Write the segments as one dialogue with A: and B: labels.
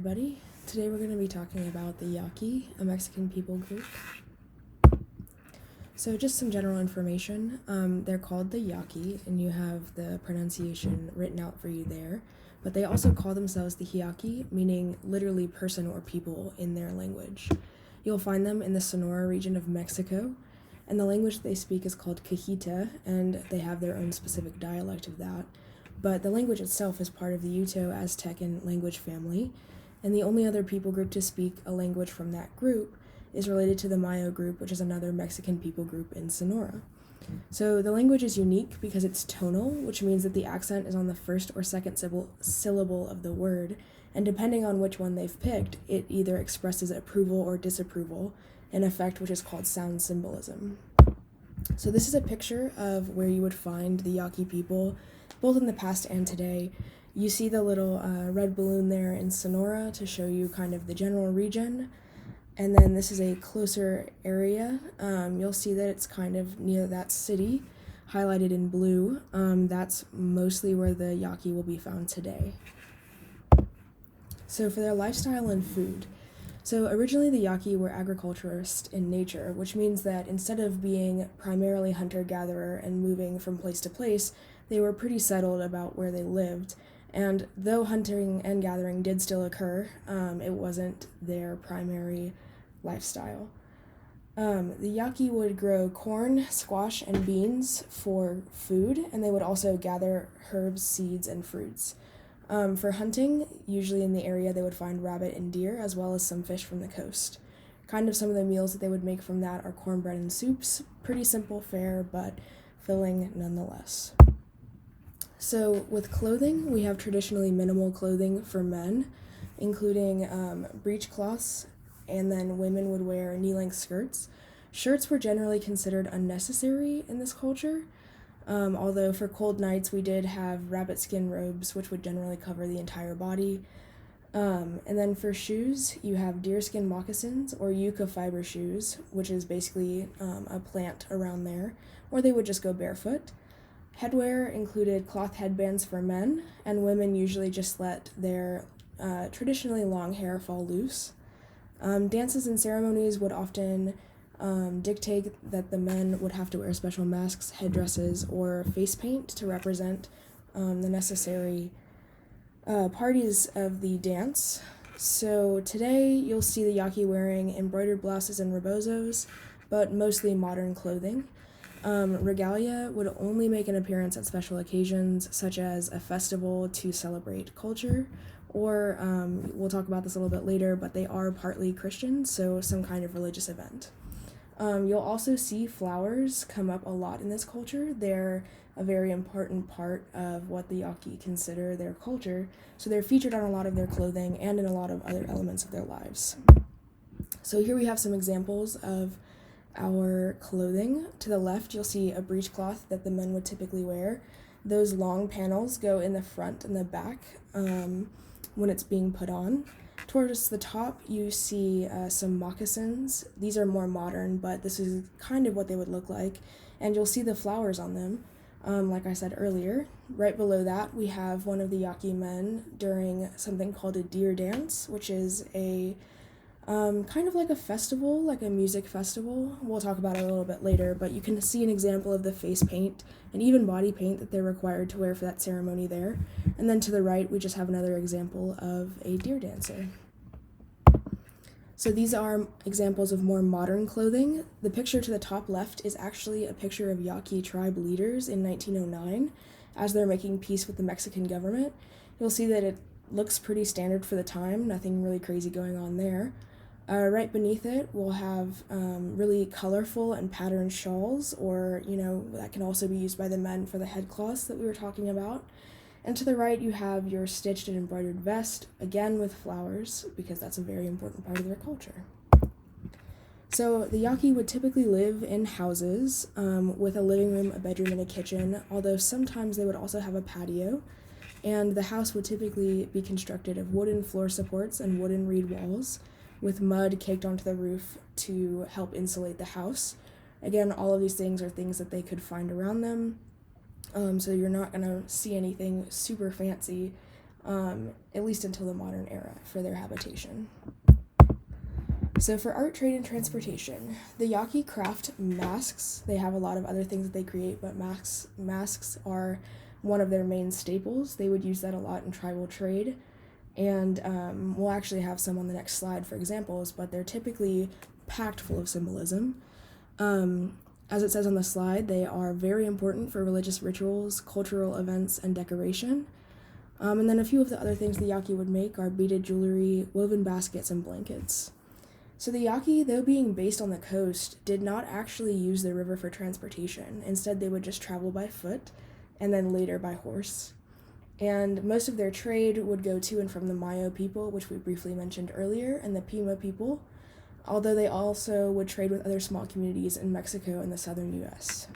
A: everybody. Today we're going to be talking about the Yaqui, a Mexican people group. So just some general information. They're called the Yaqui, and you have the pronunciation written out for you there. But they also call themselves the Yaqui, meaning literally person or people in their language. You'll find them in the Sonora region of Mexico, and the language they speak is called Cajita, and they have their own specific dialect of that. But the language itself is part of the Uto-Aztecan language family, and the only other people group to speak a language from that group is related to the Mayo group, which is another Mexican people group in Sonora. So the language is unique because it's tonal, which means that the accent is on the first or second syllable of the word, and depending on which one they've picked, it either expresses approval or disapproval, an effect which is called sound symbolism. So this is a picture of where you would find the Yaqui people, both in the past and today. You see the little red balloon there in Sonora to show you kind of the general region. And then this is a closer area. You'll see that it's kind of near that city, highlighted in blue. That's mostly where the Yaqui will be found today. So for their lifestyle and food. So originally the Yaqui were agriculturists in nature, which means that instead of being primarily hunter-gatherer and moving from place to place, they were pretty settled about where they lived. And though hunting and gathering did still occur, it wasn't their primary lifestyle. The Yaqui would grow corn, squash, and beans for food, and they would also gather herbs, seeds, and fruits. For hunting, usually in the area they would find rabbit and deer, as well as some fish from the coast. Kind of some of the meals that they would make from that are cornbread and soups. Pretty simple fare, but filling nonetheless. So with clothing, we have traditionally minimal clothing for men, including breechcloths, and then women would wear knee-length skirts. Shirts were generally considered unnecessary in this culture, although for cold nights we did have rabbit skin robes, which would generally cover the entire body. And then for shoes, you have deerskin moccasins or yucca fiber shoes, which is basically a plant around there, or they would just go barefoot. Headwear included cloth headbands for men, and women usually just let their traditionally long hair fall loose. Dances and ceremonies would often dictate that the men would have to wear special masks, headdresses, or face paint to represent the necessary parties of the dance. So today you'll see the Yaqui wearing embroidered blouses and rebozos, but mostly modern clothing. Regalia would only make an appearance at special occasions, such as a festival to celebrate culture, or we'll talk about this a little bit later, but they are partly Christian, so some kind of religious event. You'll also see flowers come up a lot in this culture. They're a very important part of what the Yaqui consider their culture, so they're featured on a lot of their clothing and in a lot of other elements of their lives. So here we have some examples of our clothing. To the left, you'll see a breechcloth that the men would typically wear. Those long panels go in the front and the back when it's being put on. Towards the top, you see some moccasins. These are more modern, but this is kind of what they would look like. And you'll see the flowers on them, like I said earlier. Right below that, we have one of the Yaqui men during something called a deer dance, which is a kind of like a festival, like a music festival. We'll talk about it a little bit later, but you can see an example of the face paint and even body paint that they're required to wear for that ceremony there. And then to the right, we just have another example of a deer dancer. So these are examples of more modern clothing. The picture to the top left is actually a picture of Yaqui tribe leaders in 1909 as they're making peace with the Mexican government. You'll see that it looks pretty standard for the time, nothing really crazy going on there. Right beneath it, we'll have really colorful and patterned shawls, or, that can also be used by the men for the headcloths that we were talking about. And to the right, you have your stitched and embroidered vest, again with flowers, because that's a very important part of their culture. So the Yaqui would typically live in houses with a living room, a bedroom, and a kitchen, although sometimes they would also have a patio. And the house would typically be constructed of wooden floor supports and wooden reed walls, with mud caked onto the roof to help insulate the house. Again, all of these things are things that they could find around them, so you're not going to see anything super fancy. at least until the modern era, for their habitation. So for art, trade, and transportation, the Yaqui craft masks. They have a lot of other things that they create, but masks are one of their main staples. They would use that a lot in tribal trade, and we'll actually have some on the next slide for examples, but they're typically packed full of symbolism. As it says on the slide, they are very important for religious rituals, cultural events, and decoration. And then a few of the other things the Yaqui would make are beaded jewelry, woven baskets, and blankets. So the Yaqui, though being based on the coast, did not actually use the river for transportation. Instead, they would just travel by foot and then later by horse. And most of their trade would go to and from the Mayo people, which we briefly mentioned earlier, and the Pima people, although they also would trade with other small communities in Mexico and the southern U.S.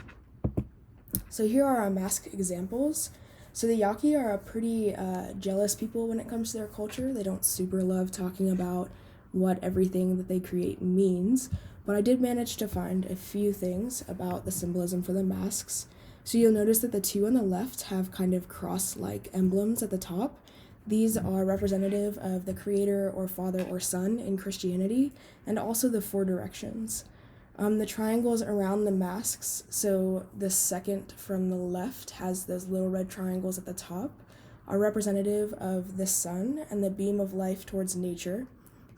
A: So here are our mask examples. So the Yaqui are a pretty jealous people when it comes to their culture. They don't super love talking about what everything that they create means, but I did manage to find a few things about the symbolism for the masks. So you'll notice that the two on the left have kind of cross-like emblems at the top. These are representative of the creator or father or son in Christianity, and also the four directions. The triangles around the masks, so the second from the left has those little red triangles at the top, are representative of the sun and the beam of life towards nature,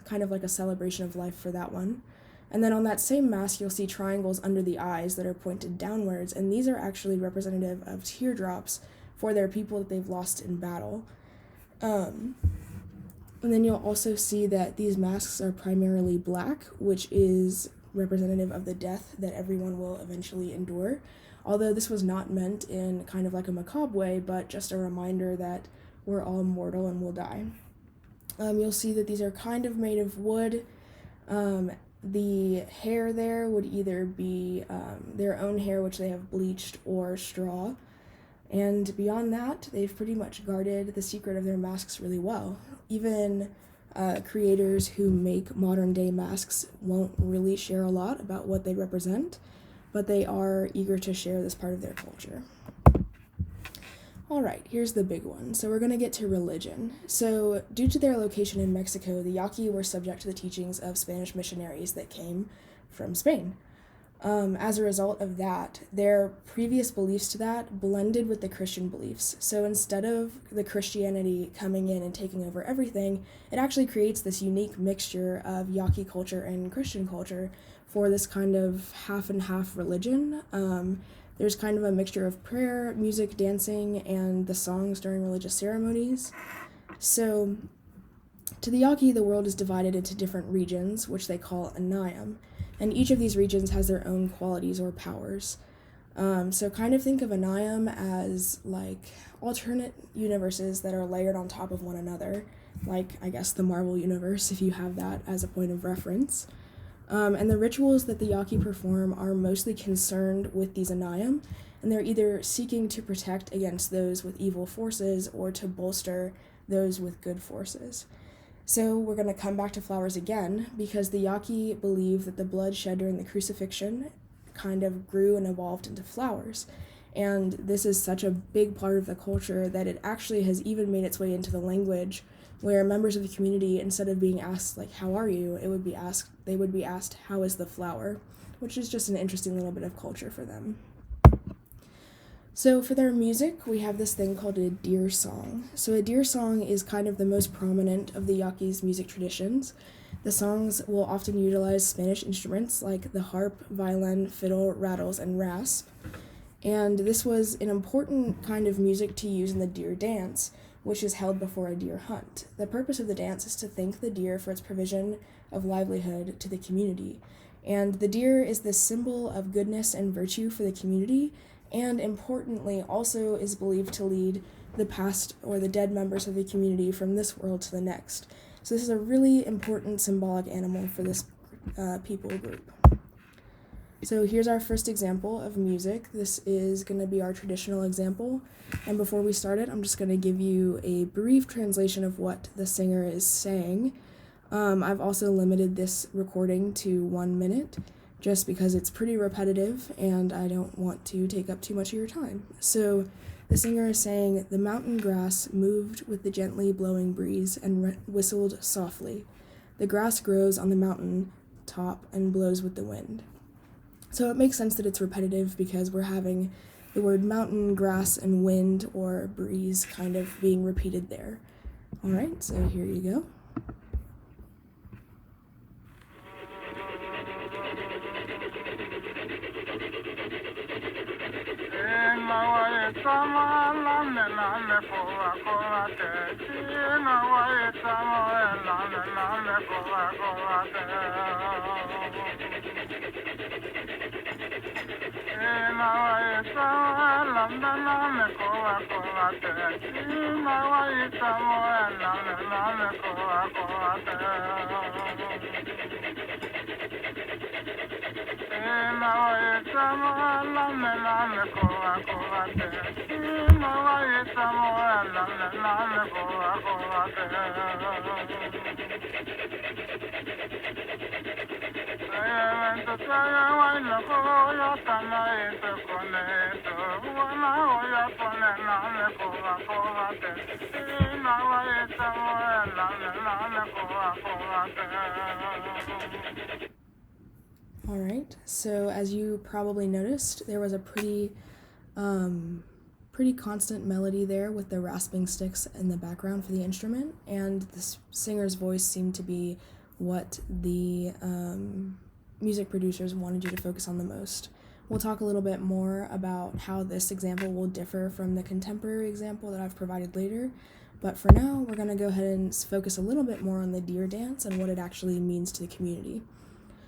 A: kind of like a celebration of life for that one. And then on that same mask, you'll see triangles under the eyes that are pointed downwards, and these are actually representative of teardrops for their people that they've lost in battle. And then you'll also see that these masks are primarily black, which is representative of the death that everyone will eventually endure, although this was not meant in kind of like a macabre way, but just a reminder that we're all mortal and will die. You'll see that these are kind of made of wood. The hair there would either be their own hair, which they have bleached, or straw. And beyond that, they've pretty much guarded the secret of their masks really well. Even creators who make modern-day masks won't really share a lot about what they represent, but they are eager to share this part of their culture. All right, here's the big one. So we're going to get to religion. So due to their location in Mexico, the Yaqui were subject to the teachings of Spanish missionaries that came from Spain. As a result of that, their previous beliefs to that blended with the Christian beliefs. So instead of the Christianity coming in and taking over everything, it actually creates this unique mixture of Yaqui culture and Christian culture for this kind of half and half religion. There's kind of a mixture of prayer, music, dancing, and the songs during religious ceremonies. So, to the Yaqui, the world is divided into different regions, which they call Anayam, and each of these regions has their own qualities or powers. So kind of think of Anayam as like alternate universes that are layered on top of one another, like I guess the Marvel universe, if you have that as a point of reference. And the rituals that the Yaqui perform are mostly concerned with these Anayam, and they're either seeking to protect against those with evil forces or to bolster those with good forces. So we're going to come back to flowers again, because the Yaqui believe that the blood shed during the crucifixion kind of grew and evolved into flowers. And this is such a big part of the culture that it actually has even made its way into the language, where members of the community, instead of being asked, like, how are you, they would be asked, how is the flower? Which is just an interesting little bit of culture for them. So for their music, we have this thing called a deer song. So a deer song is kind of the most prominent of the Yaqui's music traditions. The songs will often utilize Spanish instruments like the harp, violin, fiddle, rattles, and rasp. And this was an important kind of music to use in the deer dance, which is held before a deer hunt. The purpose of the dance is to thank the deer for its provision of livelihood to the community. And the deer is the symbol of goodness and virtue for the community, and importantly also is believed to lead the past or the dead members of the community from this world to the next. So this is a really important symbolic animal for this people group. So here's our first example of music. This is going to be our traditional example. And before we start it, I'm just going to give you a brief translation of what the singer is saying. I've also limited this recording to 1 minute, just because it's pretty repetitive and I don't want to take up too much of your time. So The singer is saying, "The mountain grass moved with the gently blowing breeze and whistled softly. The grass grows on the mountain top and blows with the wind." So it makes sense that it's repetitive because we're having the word mountain, grass, and wind or breeze kind of being repeated there. All right, so here you go. All right, so as you probably noticed, there was a pretty constant melody there with the rasping sticks in the background for the instrument, and the singer's voice seemed to be what the music producers wanted you to focus on the most. We'll talk a little bit more about how this example will differ from the contemporary example that I've provided later, but for now, we're going to go ahead and focus a little bit more on the deer dance and what it actually means to the community.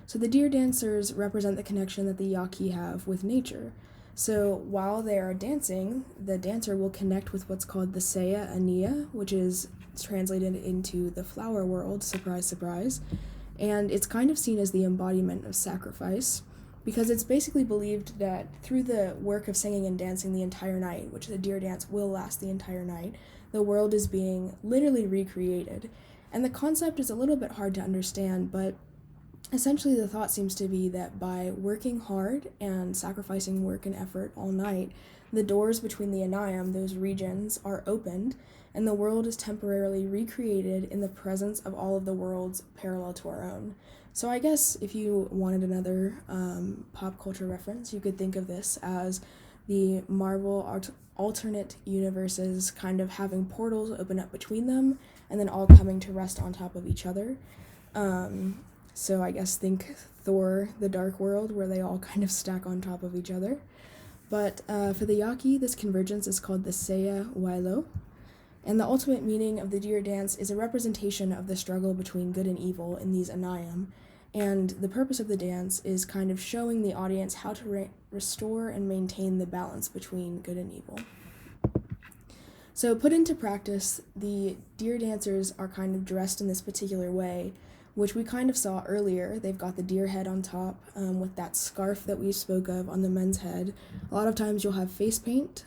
A: So the deer dancers represent the connection that the Yaqui have with nature. So while they are dancing, the dancer will connect with what's called the Saya Ania, which is translated into the flower world, surprise, surprise, and it's kind of seen as the embodiment of sacrifice, because it's basically believed that through the work of singing and dancing the entire night, which the deer dance will last the entire night, the world is being literally recreated. And the concept is a little bit hard to understand, but essentially the thought seems to be that by working hard and sacrificing work and effort all night, the doors between the Anayam, those regions, are opened, and the world is temporarily recreated in the presence of all of the worlds parallel to our own. So I guess if you wanted another pop culture reference, you could think of this as the Marvel alternate universes kind of having portals open up between them and then all coming to rest on top of each other. So I guess think Thor, the Dark World, where they all kind of stack on top of each other. But for the Yaqui, this convergence is called the Saya Wailo. And the ultimate meaning of the deer dance is a representation of the struggle between good and evil in these Anayam. And the purpose of the dance is kind of showing the audience how to restore and maintain the balance between good and evil. So put into practice, the deer dancers are kind of dressed in this particular way, which we kind of saw earlier. They've got the deer head on top with that scarf that we spoke of on the men's head. A lot of times you'll have face paint,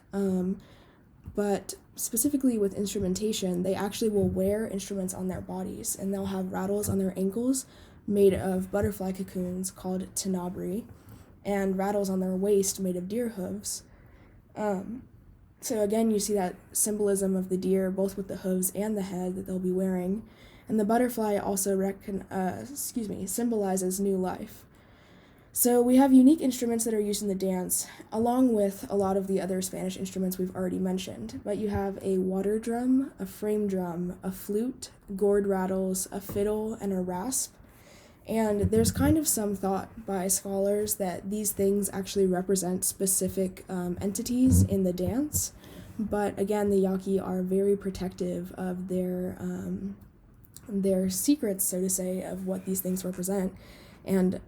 A: but specifically with instrumentation, they actually will wear instruments on their bodies, and they'll have rattles on their ankles made of butterfly cocoons called tenabri, and rattles on their waist made of deer hooves. So again, you see that symbolism of the deer, both with the hooves and the head that they'll be wearing. And the butterfly also symbolizes new life. So we have unique instruments that are used in the dance, along with a lot of the other Spanish instruments we've already mentioned. But you have a water drum, a frame drum, a flute, gourd rattles, a fiddle, and a rasp. And there's kind of some thought by scholars that these things actually represent specific entities in the dance. But again, the Yaqui are very protective of their secrets, so to say, of what these things represent. And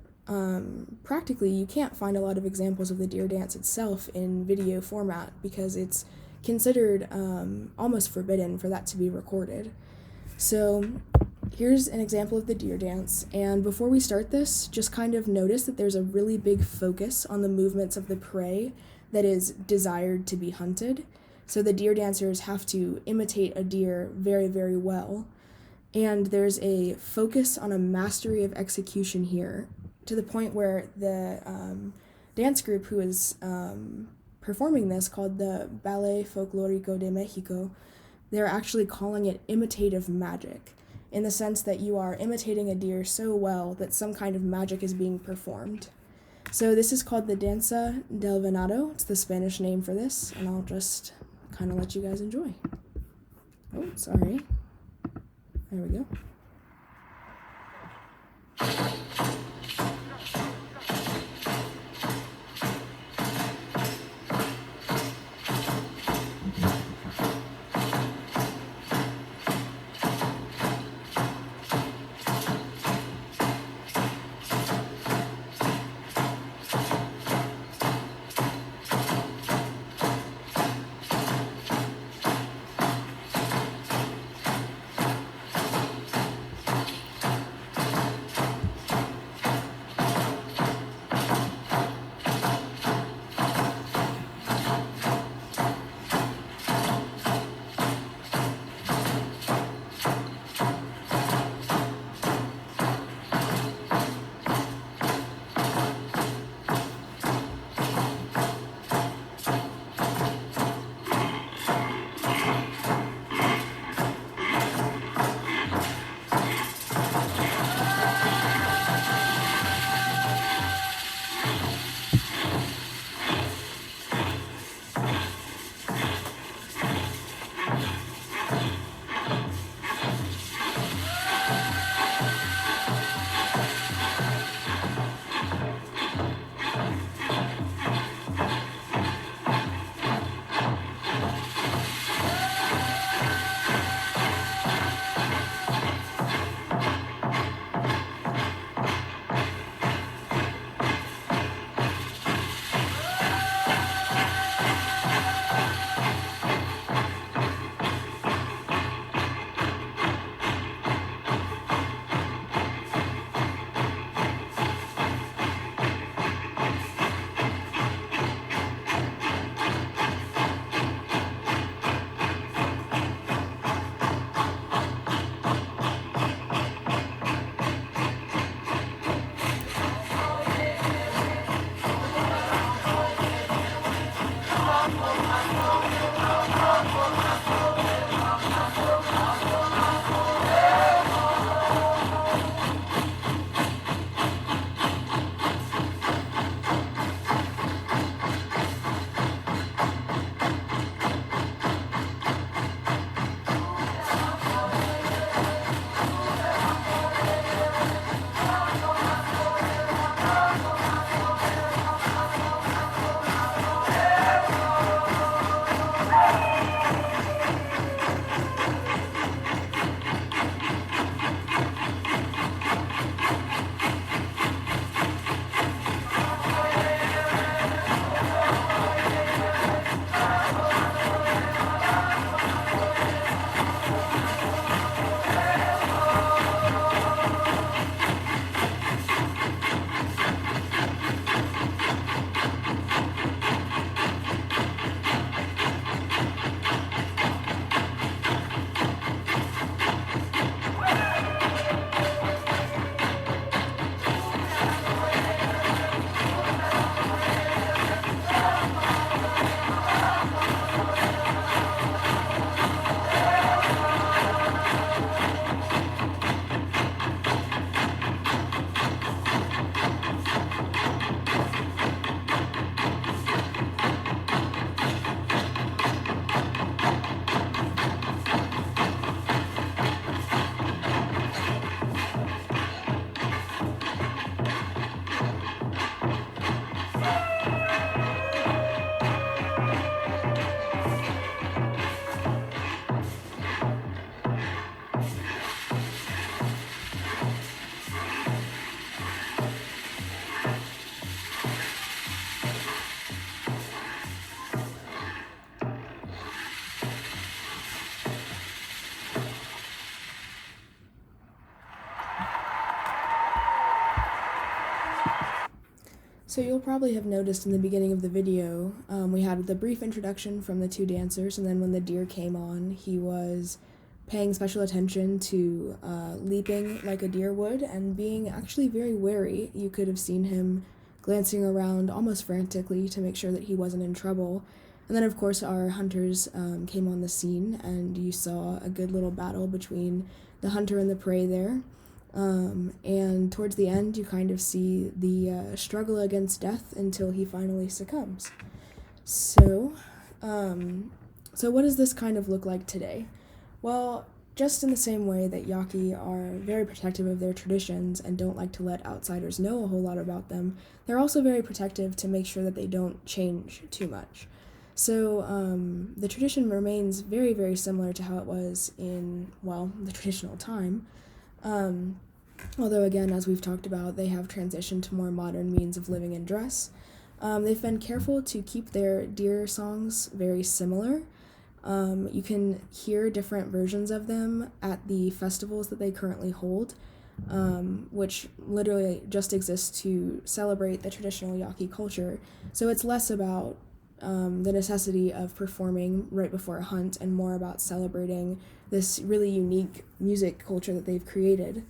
A: practically, you can't find a lot of examples of the deer dance itself in video format because it's considered almost forbidden for that to be recorded. So here's an example of the deer dance, and before we start this, just kind of notice that there's a really big focus on the movements of the prey that is desired to be hunted. So the deer dancers have to imitate a deer very, very well. And there's a focus on a mastery of execution here, to the point where the dance group who is performing this, called the Ballet Folclórico de Mexico, they're actually calling it imitative magic, in the sense that you are imitating a deer so well that some kind of magic is being performed. So this is called the Danza del Venado. It's the Spanish name for this, and I'll just kind of let you guys enjoy. Oh, sorry. There we go. So you'll probably have noticed in the beginning of the video, we had the brief introduction from the two dancers, and then when the deer came on, he was paying special attention to leaping like a deer would and being actually very wary. You could have seen him glancing around almost frantically to make sure that he wasn't in trouble. And then, of course, our hunters came on the scene, and you saw a good little battle between the hunter and the prey there. And towards the end, you kind of see the struggle against death until he finally succumbs. So what does this kind of look like today? Well, just in the same way that Yaqui are very protective of their traditions and don't like to let outsiders know a whole lot about them, they're also very protective to make sure that they don't change too much. So the tradition remains very, very similar to how it was in, well, the traditional time. Although, again, as we've talked about, they have transitioned to more modern means of living and dress. They've been careful to keep their deer songs very similar. You can hear different versions of them at the festivals that they currently hold, which literally just exists to celebrate the traditional Yaqui culture. So it's less about the necessity of performing right before a hunt and more about celebrating this really unique music culture that they've created.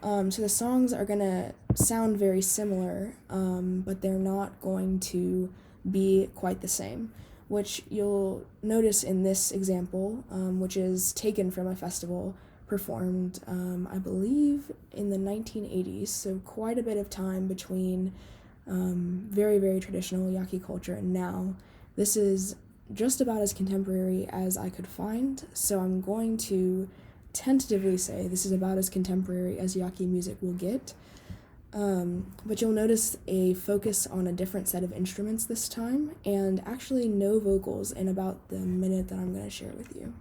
A: So the songs are going to sound very similar, but they're not going to be quite the same, which you'll notice in this example, which is taken from a festival performed, I believe, in the 1980s, so quite a bit of time between very, very traditional Yaqui culture and now. This is just about as contemporary as I could find, so I'm going to tentatively say this is about as contemporary as Yaqui music will get. But you'll notice a focus on a different set of instruments this time, and actually no vocals in about the minute that I'm going to share with you.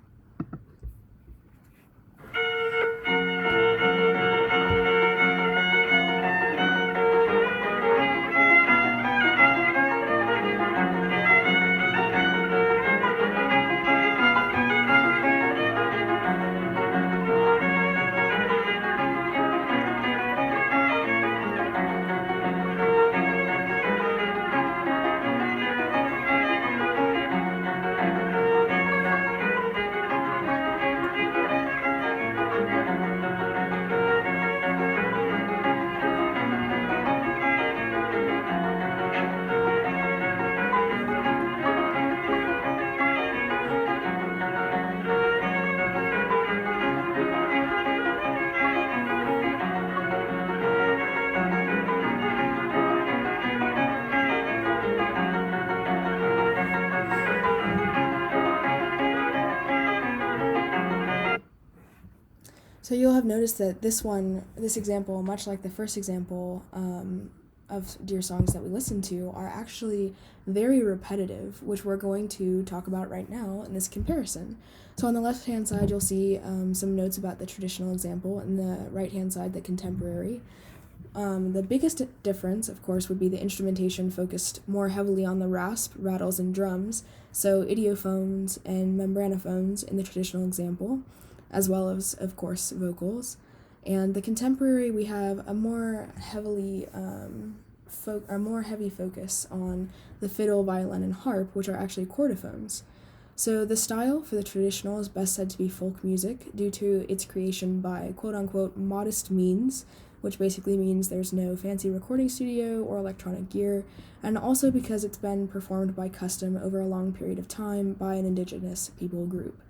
A: So you'll have noticed that this example, much like the first example of deer songs that we listened to, are actually very repetitive, which we're going to talk about right now in this comparison. So on the left-hand side, you'll see some notes about the traditional example, and the right-hand side, the contemporary. The biggest difference, of course, would be the instrumentation focused more heavily on the rasp, rattles, and drums, so idiophones and membranophones in the traditional example, as well as, of course, vocals. And the contemporary, we have a more heavy focus on the fiddle, violin, and harp, which are actually chordophones. So the style for the traditional is best said to be folk music due to its creation by quote-unquote modest means, which basically means there's no fancy recording studio or electronic gear, and also because it's been performed by custom over a long period of time by an indigenous people group.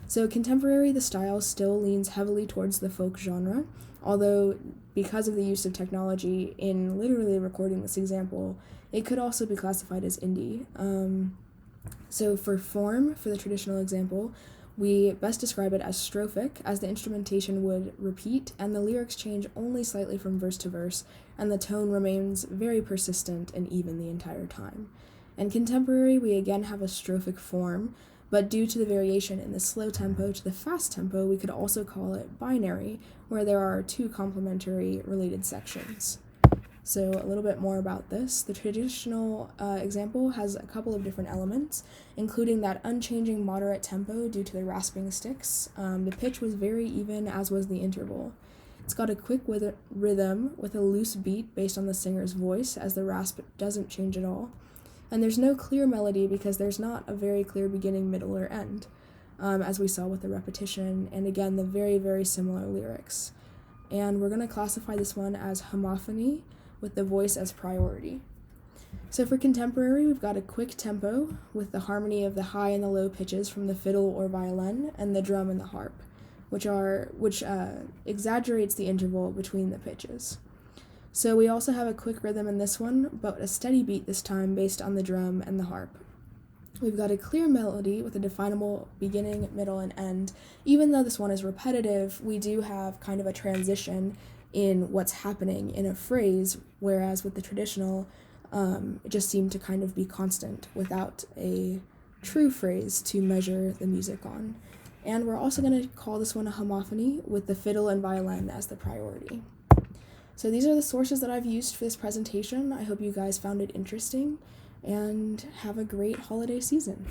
A: So contemporary, the style still leans heavily towards the folk genre, although because of the use of technology in literally recording this example, it could also be classified as indie. So for form, for the traditional example, we best describe it as strophic, as the instrumentation would repeat and the lyrics change only slightly from verse to verse, and the tone remains very persistent and even the entire time. And contemporary, we again have a strophic form, but due to the variation in the slow tempo to the fast tempo, we could also call it binary, where there are two complementary related sections. So a little bit more about this. The traditional example has a couple of different elements, including that unchanging moderate tempo due to the rasping sticks. The pitch was very even, as was the interval. It's got a quick rhythm with a loose beat based on the singer's voice, as the rasp doesn't change at all. And there's no clear melody because there's not a very clear beginning, middle, or end, as we saw with the repetition, and again, the very, very similar lyrics. And we're going to classify this one as homophony, with the voice as priority. So for contemporary, we've got a quick tempo with the harmony of the high and the low pitches from the fiddle or violin and the drum and the harp, which exaggerates the interval between the pitches. So we also have a quick rhythm in this one, but a steady beat this time based on the drum and the harp. We've got a clear melody with a definable beginning, middle, and end. Even though this one is repetitive, we do have kind of a transition in what's happening in a phrase, whereas with the traditional, it just seemed to kind of be constant without a true phrase to measure the music on. And we're also going to call this one a homophony with the fiddle and violin as the priority. So these are the sources that I've used for this presentation. I hope you guys found it interesting, and have a great holiday season.